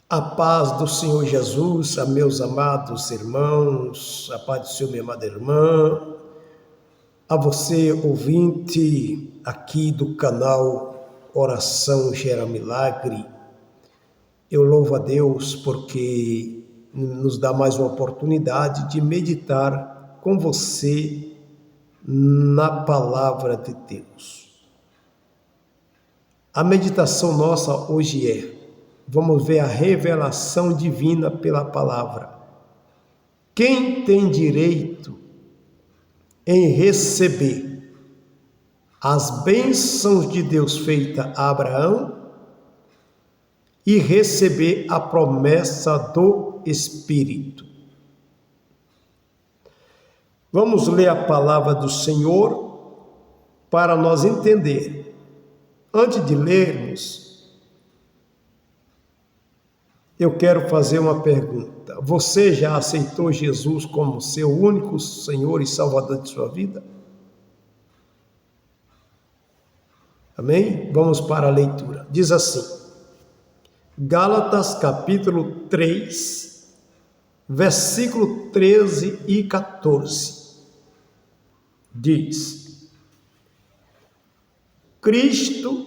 A paz do Senhor Jesus, a meus amados irmãos, a paz do Senhor, minha amada irmã, a você, ouvinte aqui do canal Oração Gera Milagre. Eu louvo a Deus porque nos dá mais uma oportunidade de meditar com você na Palavra de Deus. A meditação nossa hoje vamos ver a revelação divina pela palavra. Quem tem direito em receber as bênçãos de Deus feita a Abraão e receber a promessa do Espírito? Vamos ler a palavra do Senhor para nós entender. Antes de lermos, eu quero fazer uma pergunta. Você já aceitou Jesus como seu único Senhor e Salvador de sua vida? Amém? Vamos para a leitura. Diz assim, Gálatas capítulo 3, versículo 13 e 14. Diz, Cristo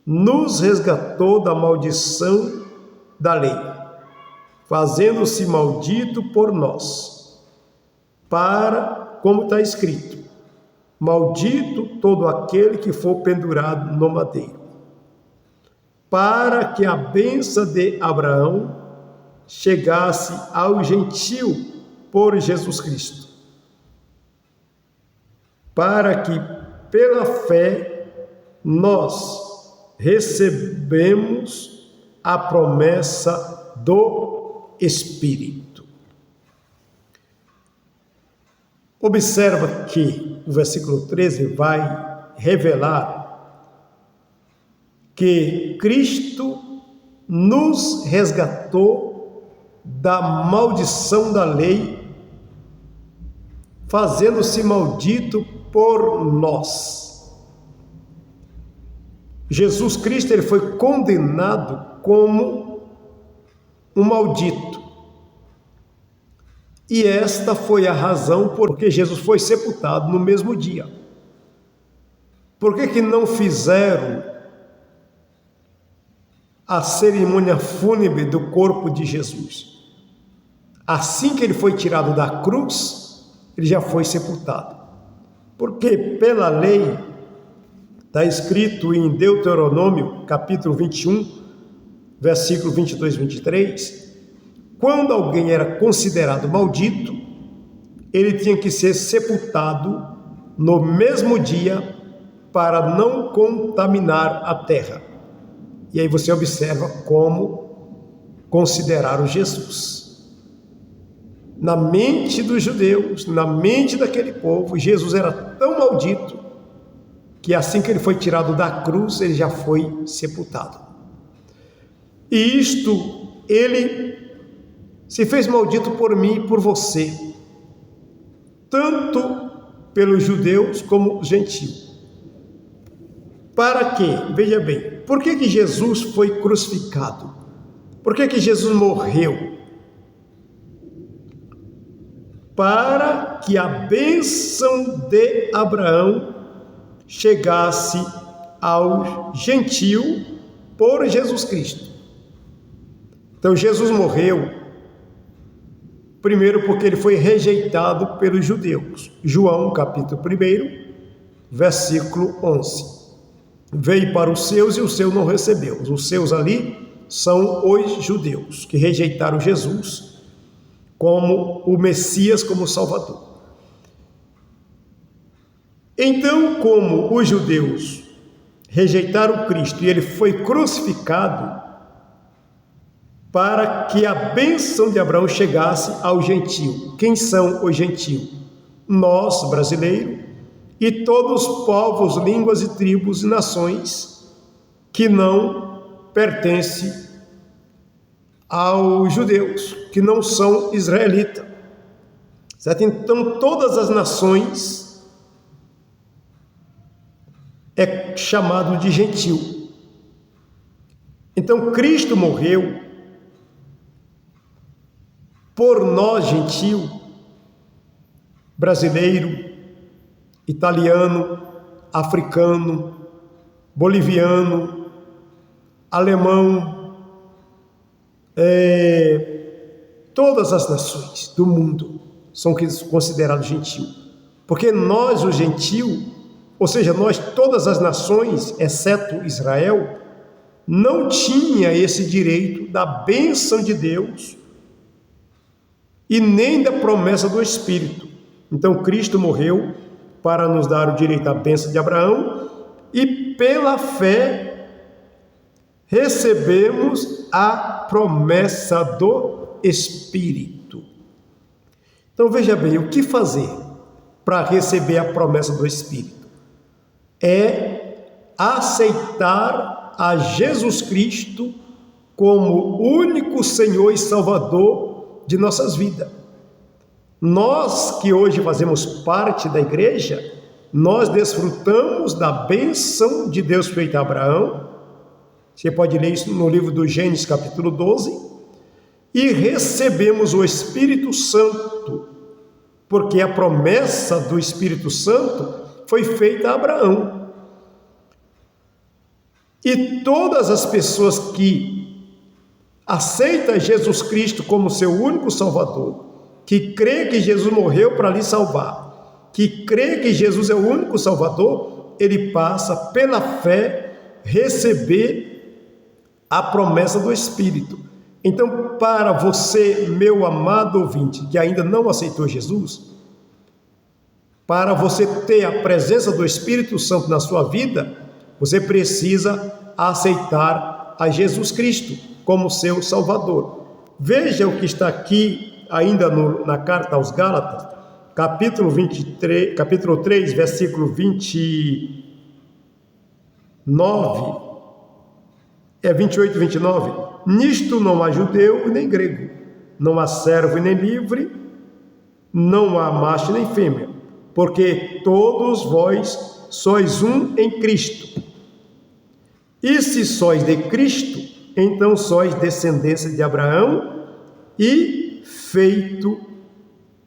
nos resgatou da maldição da lei, fazendo-se maldito por nós, como está escrito, maldito todo aquele que for pendurado no madeiro, para que a bênção de Abraão chegasse ao gentio por Jesus Cristo, para que pela fé nós recebemos a promessa do Espírito. Observa que o versículo 13 vai revelar que Cristo nos resgatou da maldição da lei, fazendo-se maldito por nós. Jesus Cristo ele foi condenado como um maldito. E esta foi a razão porque Jesus foi sepultado no mesmo dia. Por que não fizeram a cerimônia fúnebre do corpo de Jesus? Assim que ele foi tirado da cruz, ele já foi sepultado. Porque pela lei, está escrito em Deuteronômio, capítulo 21, versículo 22 e 23, quando alguém era considerado maldito, ele tinha que ser sepultado no mesmo dia para não contaminar a terra. E aí você observa como consideraram Jesus. Na mente dos judeus, na mente daquele povo, Jesus era tão maldito que assim que ele foi tirado da cruz, ele já foi sepultado. E isto, ele se fez maldito por mim e por você, tanto pelos judeus como os gentios. Para quê? Veja bem, por que Jesus foi crucificado? Por que Jesus morreu? Para que a bênção de Abraão chegasse ao gentio por Jesus Cristo. Então Jesus morreu, primeiro porque ele foi rejeitado pelos judeus. João capítulo 1, versículo 11. Veio para os seus e os seus não recebeu. Os seus ali são os judeus que rejeitaram Jesus como o Messias, como o Salvador. Então, como os judeus rejeitaram Cristo e ele foi crucificado, para que a bênção de Abraão chegasse ao gentio. Quem são os gentios? Nós, brasileiros, e todos os povos, línguas e tribos e nações que não pertencem aos judeus, que não são israelitas. Certo? Então, todas as nações é chamado de gentio. Então, Cristo morreu por nós, gentio, brasileiro, italiano, africano, boliviano, alemão, todas as nações do mundo são considerados gentio. Porque nós, o gentio, ou seja, nós, todas as nações, exceto Israel, não tinha esse direito da bênção de Deus e nem da promessa do Espírito. Então Cristo morreu para nos dar o direito à bênção de Abraão e pela fé recebemos a promessa do Espírito. Então veja bem, o que fazer para receber a promessa do Espírito? É aceitar a Jesus Cristo como único Senhor e Salvador de nossas vidas. Nós que hoje fazemos parte da igreja, nós desfrutamos da bênção de Deus feita a Abraão. Você pode ler isso no livro do Gênesis, capítulo 12. E recebemos o Espírito Santo, porque a promessa do Espírito Santo foi feita a Abraão. E todas as pessoas que aceitam Jesus Cristo como seu único Salvador, que crê que Jesus morreu para lhe salvar, que crê que Jesus é o único Salvador, ele passa pela fé receber a promessa do Espírito. Então, para você, meu amado ouvinte, que ainda não aceitou Jesus, para você ter a presença do Espírito Santo na sua vida, você precisa aceitar a Jesus Cristo como seu Salvador. Veja o que está aqui ainda na carta aos Gálatas, capítulo 3, versículo 28 e 29. Nisto não há judeu nem grego, não há servo nem livre, não há macho nem fêmea, porque todos vós sois um em Cristo. E se sois de Cristo, então sois descendência de Abraão e feito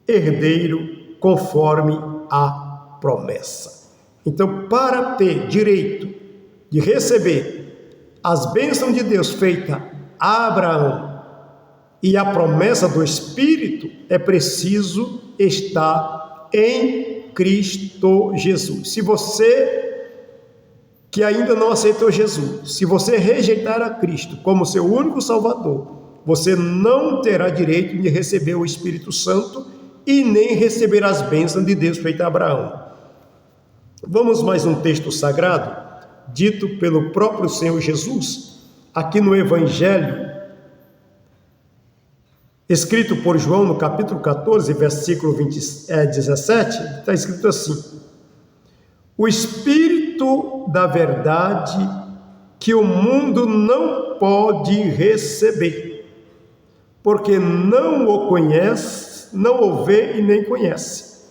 herdeiro conforme a promessa. Então, para ter direito de receber as bênçãos de Deus feita a Abraão e a promessa do Espírito, é preciso estar em Cristo Jesus. Se você que ainda não aceitou Jesus, se você rejeitar a Cristo como seu único Salvador, você não terá direito de receber o Espírito Santo e nem receber as bênçãos de Deus feita a Abraão. Vamos mais um texto sagrado, dito pelo próprio Senhor Jesus, aqui no Evangelho, escrito por João no capítulo 14, versículo 17, está escrito assim: o Espírito da verdade que o mundo não pode receber, porque não o conhece, não o vê e nem conhece,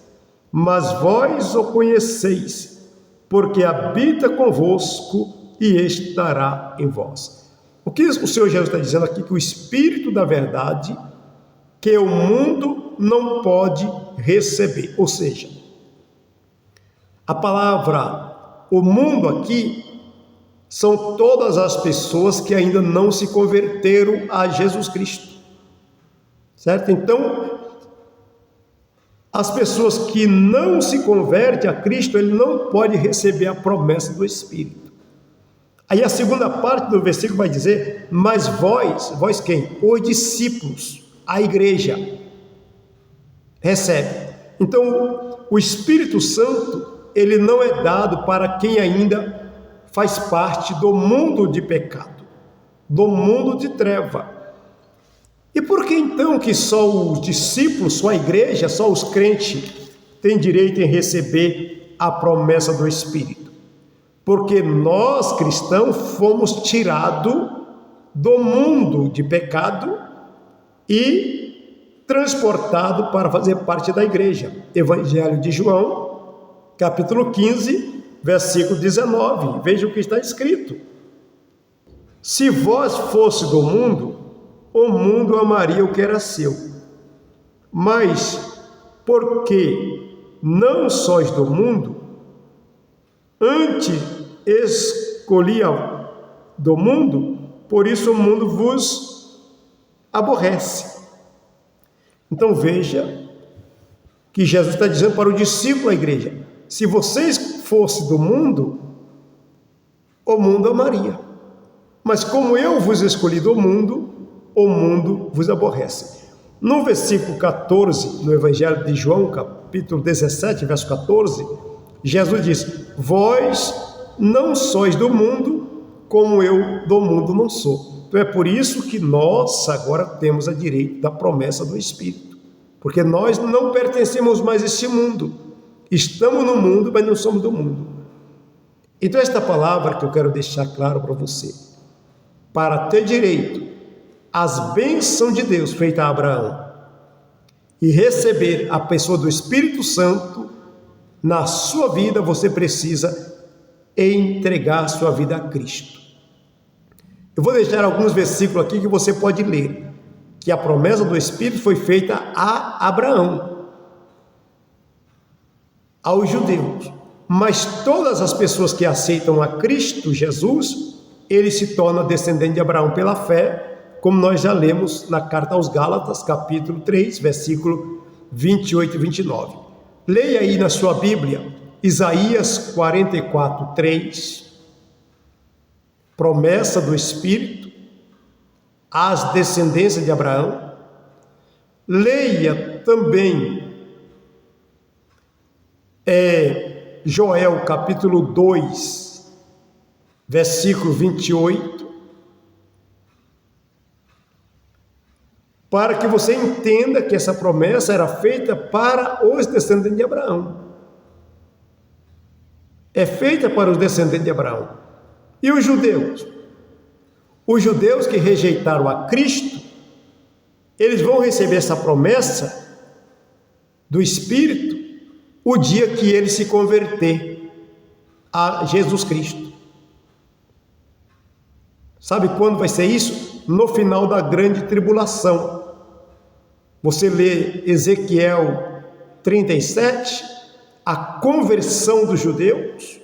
mas vós o conheceis, porque habita convosco e estará em vós. O que o Senhor Jesus está dizendo aqui? Que o Espírito da verdade que o mundo não pode receber, ou seja, a palavra o mundo aqui são todas as pessoas que ainda não se converteram a Jesus Cristo, certo? Então, as pessoas que não se convertem a Cristo, ele não pode receber a promessa do Espírito. Aí a segunda parte do versículo vai dizer: mas vós quem? Os discípulos, a igreja, recebe. Então, o Espírito Santo, ele não é dado para quem ainda faz parte do mundo de pecado, do mundo de treva. E por que então que só os discípulos, só a igreja, só os crentes têm direito em receber a promessa do Espírito? Porque nós, cristãos, fomos tirados do mundo de pecado e transportados para fazer parte da igreja. Evangelho de João, capítulo 15, versículo 19. Veja o que está escrito: se vós fosse do mundo, o mundo amaria o que era seu. Mas porque não sois do mundo, antes escolhi do mundo, por isso o mundo vos aborrece. Então veja que Jesus está dizendo para o discípulo da igreja: se vocês fossem do mundo, o mundo amaria. Mas como eu vos escolhi do mundo, o mundo vos aborrece. No versículo 14, no Evangelho de João, capítulo 17, verso 14, Jesus diz: vós não sois do mundo, como eu do mundo não sou. Então é por isso que nós agora temos a direito da promessa do Espírito. Porque nós não pertencemos mais a esse mundo. Estamos no mundo, mas não somos do mundo. Então esta palavra que eu quero deixar claro para você: para ter direito às bênçãos de Deus feita a Abraão e receber a pessoa do Espírito Santo na sua vida, você precisa entregar a sua vida a Cristo. Eu vou deixar alguns versículos aqui que você pode ler, que a promessa do Espírito foi feita a Abraão, aos judeus, mas todas as pessoas que aceitam a Cristo Jesus, ele se torna descendente de Abraão pela fé, como nós já lemos na carta aos Gálatas, capítulo 3, versículo 28 e 29. Leia aí na sua Bíblia, Isaías 44, 3, promessa do Espírito às descendências de Abraão. Leia também Joel capítulo 2, versículo 28, para que você entenda que essa promessa era feita para os descendentes de Abraão. É feita para os descendentes de Abraão. E os judeus? Os judeus que rejeitaram a Cristo, eles vão receber essa promessa do Espírito o dia que ele se converter a Jesus Cristo. Sabe quando vai ser isso? No final da grande tribulação. Você lê Ezequiel 37, a conversão dos judeus,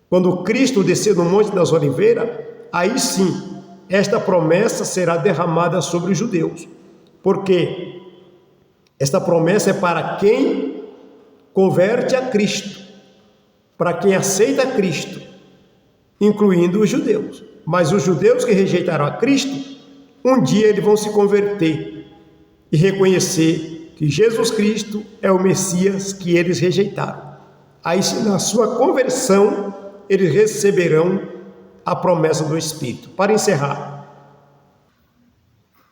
quando Cristo descer no Monte das Oliveiras, aí sim, esta promessa será derramada sobre os judeus. Porque esta promessa é para quem converte a Cristo, para quem aceita Cristo, incluindo os judeus. Mas os judeus que rejeitaram a Cristo, um dia eles vão se converter e reconhecer que Jesus Cristo é o Messias que eles rejeitaram. Aí, na sua conversão, eles receberão a promessa do Espírito. Para encerrar,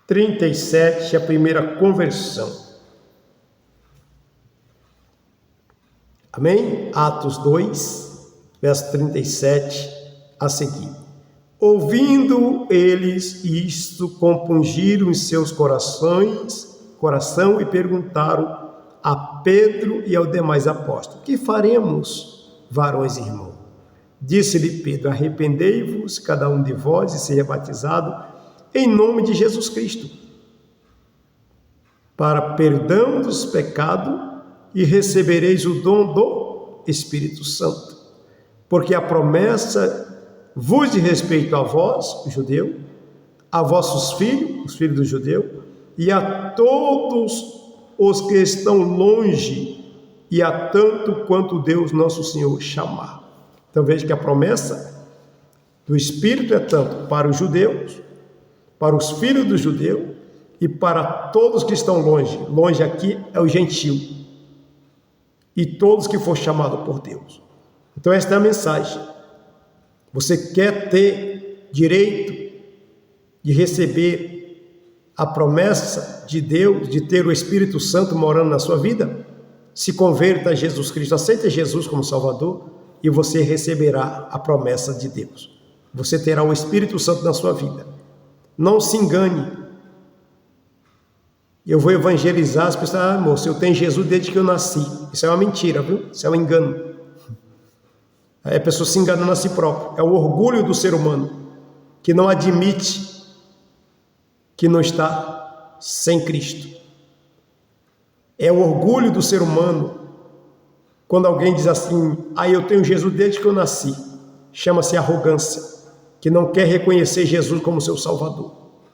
37, a primeira conversão. Amém? Atos 2, verso 37 a seguir. Ouvindo eles isto, compungiram em seus coração e perguntaram a Pedro e aos demais apóstolos: que faremos, varões e irmãos? Disse-lhe Pedro: arrependei-vos, cada um de vós, e seja batizado em nome de Jesus Cristo, para perdão dos pecados, e recebereis o dom do Espírito Santo. Porque a promessa vos diz respeito a vós, judeu, a vossos filhos, os filhos do judeu, e a todos os que estão longe, e a tanto quanto Deus nosso Senhor chamar. Então veja que a promessa do Espírito é tanto para os judeus, para os filhos do judeu, e para todos que estão longe. Longe aqui é o gentio. E todos que for chamado por Deus. Então esta é a mensagem. Você quer ter direito de receber a promessa de Deus, de ter o Espírito Santo morando na sua vida? Se converta a Jesus Cristo, aceite Jesus como Salvador e você receberá a promessa de Deus. Você terá o Espírito Santo na sua vida. Não se engane. Eu vou evangelizar as pessoas: moço, eu tenho Jesus desde que eu nasci. Isso é uma mentira, viu? Isso é um engano. Aí a pessoa se enganando a si própria. É o orgulho do ser humano, que não admite que não está sem Cristo. É o orgulho do ser humano. Quando alguém diz assim, eu tenho Jesus desde que eu nasci. Chama-se arrogância, que não quer reconhecer Jesus como seu Salvador.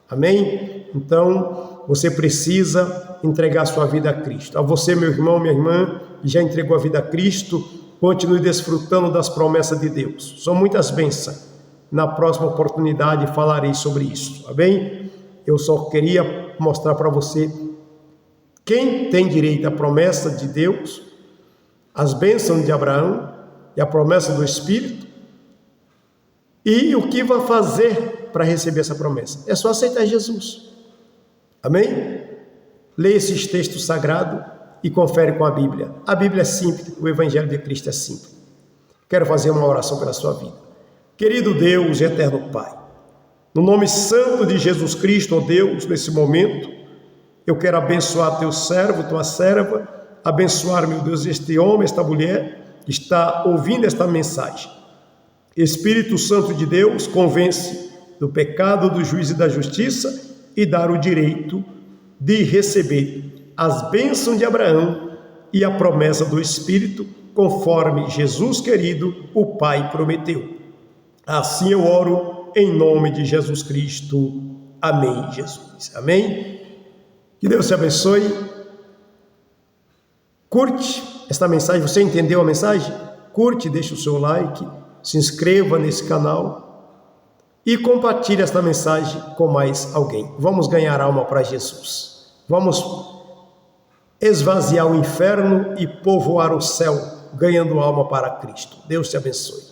Amém? Então, você precisa entregar sua vida a Cristo. A você, meu irmão, minha irmã, que já entregou a vida a Cristo, continue desfrutando das promessas de Deus. São muitas bênçãos. Na próxima oportunidade falarei sobre isso. Amém? Eu só queria mostrar para você quem tem direito à promessa de Deus, as bênçãos de Abraão e a promessa do Espírito, e o que vai fazer para receber essa promessa. É só aceitar Jesus. Amém? Leia esses textos sagrados e confere com a Bíblia. A Bíblia é simples, o Evangelho de Cristo é simples. Quero fazer uma oração pela sua vida. Querido Deus e eterno Pai, no nome santo de Jesus Cristo, ó Deus, nesse momento, eu quero abençoar teu servo, tua serva, abençoar, meu Deus, este homem, esta mulher que está ouvindo esta mensagem. Espírito Santo de Deus, convence do pecado, do juízo e da justiça e dar o direito de receber as bênçãos de Abraão e a promessa do Espírito, conforme Jesus querido, o Pai prometeu. Assim eu oro em nome de Jesus Cristo. Amém, Jesus. Amém? Que Deus te abençoe. Curte esta mensagem. Você entendeu a mensagem? Curte, deixa o seu like, se inscreva nesse canal e compartilhe esta mensagem com mais alguém. Vamos ganhar alma para Jesus. Vamos esvaziar o inferno e povoar o céu, ganhando alma para Cristo. Deus te abençoe.